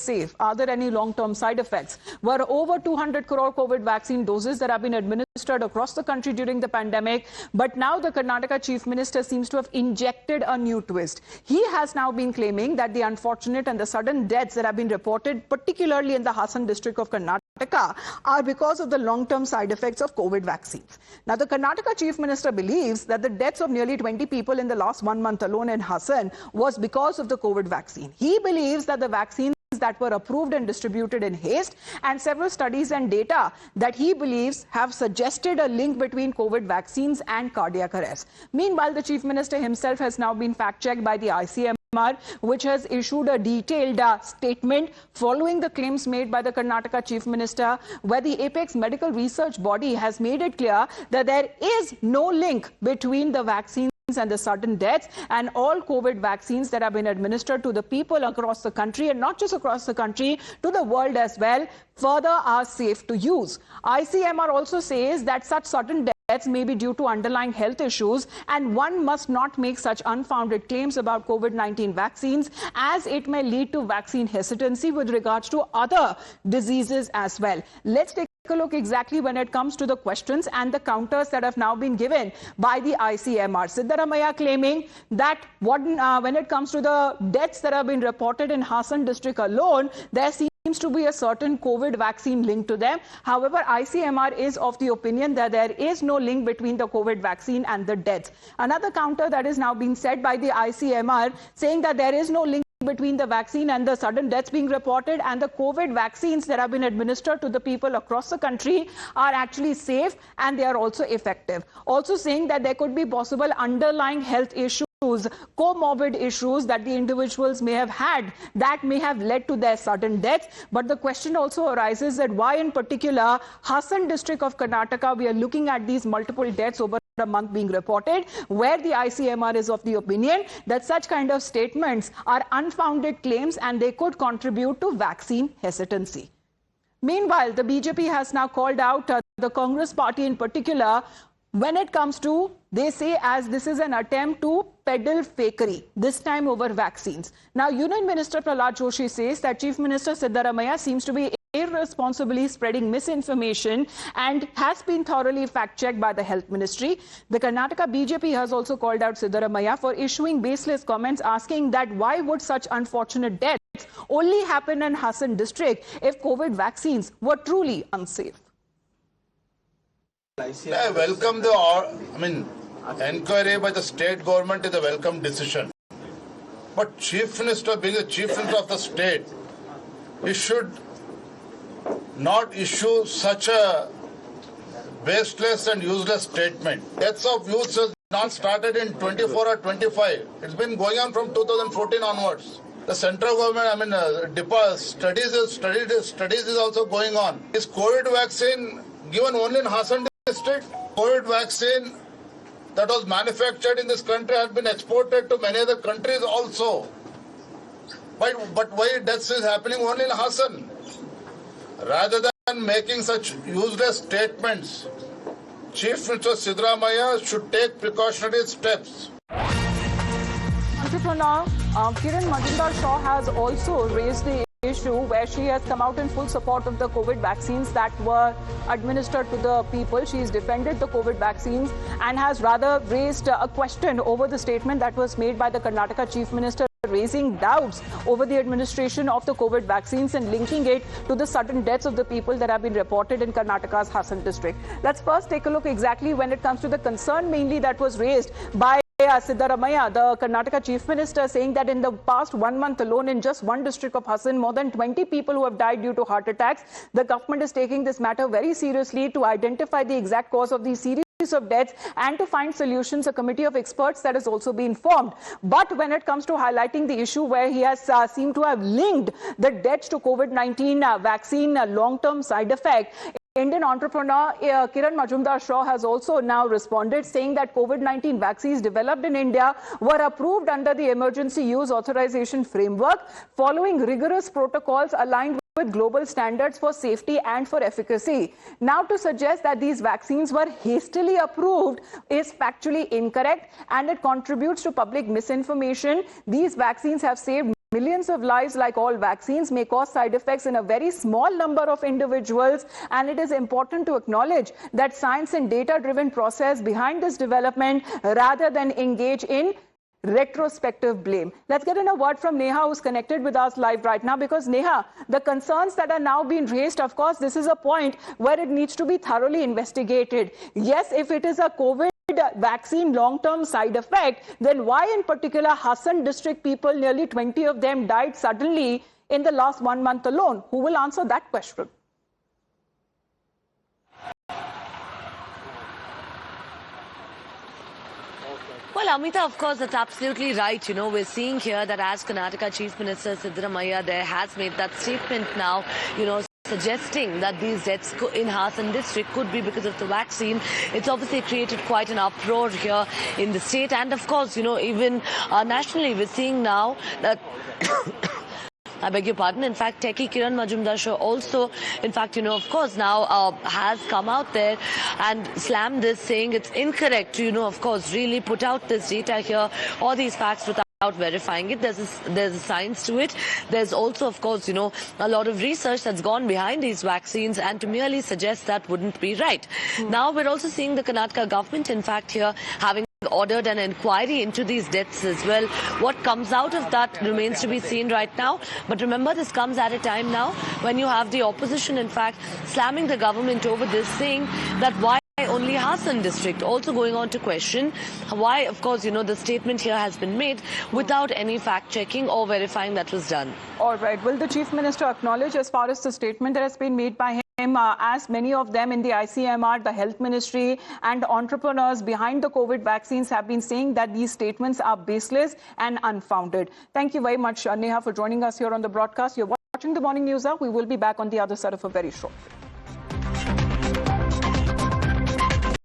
safe? Are there any long-term side effects? Were over 200 crore COVID vaccine doses that have been administered across the country during the pandemic. But now the Karnataka Chief Minister seems to have injected a new twist. He has now been claiming that the unfortunate and the sudden deaths that have been reported, particularly in the Hassan district of Karnataka, are because of the long-term side effects of COVID vaccines. Now, the Karnataka Chief Minister believes that the deaths of nearly 20 people in the last 1 month alone in Hassan was because of the COVID vaccine. He believes that the vaccines that were approved and distributed in haste, and several studies and data that he believes have suggested a link between COVID vaccines and cardiac arrest. Meanwhile, the Chief Minister himself has now been fact-checked by the ICMR, which has issued a detailed statement following the claims made by the Karnataka Chief Minister, where the Apex Medical Research Body has made it clear that there is no link between the vaccines and the sudden deaths, and all COVID vaccines that have been administered to the people across the country, and not just across the country, to the world as well, further are safe to use. ICMR also says that such sudden deaths may be due to underlying health issues, and one must not make such unfounded claims about COVID-19 vaccines, as it may lead to vaccine hesitancy with regards to other diseases as well. Let's take a look exactly when it comes to the questions and the counters that have now been given by the ICMR. Siddaramaiah claiming that when it comes to the deaths that have been reported in Hassan district alone, there seems to be a certain COVID vaccine linked to them. However, ICMR is of the opinion that there is no link between the COVID vaccine and the deaths. Another counter that is now being said by the ICMR, saying that there is no link between the vaccine and the sudden deaths being reported, and the COVID vaccines that have been administered to the people across the country are actually safe and they are also effective. Also saying that there could be possible underlying health issues, comorbid issues that the individuals may have had that may have led to their sudden deaths. But the question also arises that why in particular Hassan district of Karnataka we are looking at these multiple deaths over a month being reported, where the ICMR is of the opinion that such kind of statements are unfounded claims and they could contribute to vaccine hesitancy. Meanwhile, the BJP has now called out the Congress party in particular when it comes to, they say, as this is an attempt to peddle fakery, this time over vaccines. Now, Union Minister Prahlad Joshi says that Chief Minister Siddaramaiah seems to be irresponsibly spreading misinformation and has been thoroughly fact-checked by the Health Ministry. The Karnataka BJP has also called out Siddaramaiah for issuing baseless comments, asking that why would such unfortunate deaths only happen in Hassan district if COVID vaccines were truly unsafe. I welcome the inquiry by the state government is a welcome decision. But Chief Minister, being the Chief Minister of the state, he should not issue such a baseless and useless statement. Deaths of youths has not started in 24 or 25. It's been going on from 2014 onwards. The central government, studies is also going on. Is COVID vaccine given only in Hassan district? COVID vaccine that was manufactured in this country has been exported to many other countries also. But why deaths is happening only in Hassan? Rather than making such useless statements, Chief Minister Siddaramaiah should take precautionary steps. Entrepreneur Kiran Majumdar-Shaw has also raised the issue where she has come out in full support of the COVID vaccines that were administered to the people. She has defended the COVID vaccines and has rather raised a question over the statement that was made by the Karnataka Chief Minister, raising doubts over the administration of the COVID vaccines and linking it to the sudden deaths of the people that have been reported in Karnataka's Hassan district. Let's first take a look exactly when it comes to the concern mainly that was raised by Siddaramaiah, the Karnataka Chief Minister, saying that in the past 1 month alone in just one district of Hassan, more than 20 people who have died due to heart attacks. The government is taking this matter very seriously to identify the exact cause of these series of deaths and to find solutions. A committee of experts that has also been formed. But when it comes to highlighting the issue where he has seemed to have linked the deaths to COVID-19 vaccine long-term side effect, Indian entrepreneur Kiran Majumdar-Shaw has also now responded, saying that COVID-19 vaccines developed in India were approved under the Emergency Use Authorization Framework, following rigorous protocols aligned with global standards for safety and for efficacy. Now, to suggest that these vaccines were hastily approved is factually incorrect and it contributes to public misinformation. These vaccines have saved millions of lives, like all vaccines, may cause side effects in a very small number of individuals. And it is important to acknowledge that science and data-driven process behind this development rather than engage in retrospective blame. Let's get in a word from Neha, who's connected with us live right now, because Neha, the concerns that are now being raised, of course, this is a point where it needs to be thoroughly investigated. Yes, if it is a COVID vaccine long-term side effect, then why in particular Hassan district people, nearly 20 of them died suddenly in the last 1 month alone? Who will answer that question? Well, Amita, of course, that's absolutely right. You know, we're seeing here that as Karnataka Chief Minister Siddaramaiah there has made that statement now, you know, suggesting that these deaths in Hassan district could be because of the vaccine. It's obviously created quite an uproar here in the state. And of course, you know, even nationally, we're seeing now that I beg your pardon. In fact, Techie Kiran Majumdar also, in fact, you know, of course, now has come out there and slammed this, saying it's incorrect to, you know, of course, really put out this data here or these facts without verifying it. There's a science to it. There's also, of course, you know, a lot of research that's gone behind these vaccines, and to merely suggest that wouldn't be right. Now we're also seeing the Karnataka government, in fact, here having ordered an inquiry into these deaths as well. What comes out of that remains to be seen right now. But remember, this comes at a time now when you have the opposition, in fact, slamming the government over this, saying that why only Hassan district, also going on to question why, of course, you know, the statement here has been made without any fact checking or verifying that was done. All right. Will the Chief Minister acknowledge, as far as the statement that has been made by him, as many of them in the ICMR, the Health Ministry and entrepreneurs behind the COVID vaccines have been saying that these statements are baseless and unfounded? Thank you very much, Neha, for joining us here on the broadcast. You're watching the Morning News Hour. We will be back on the other side of a very short break.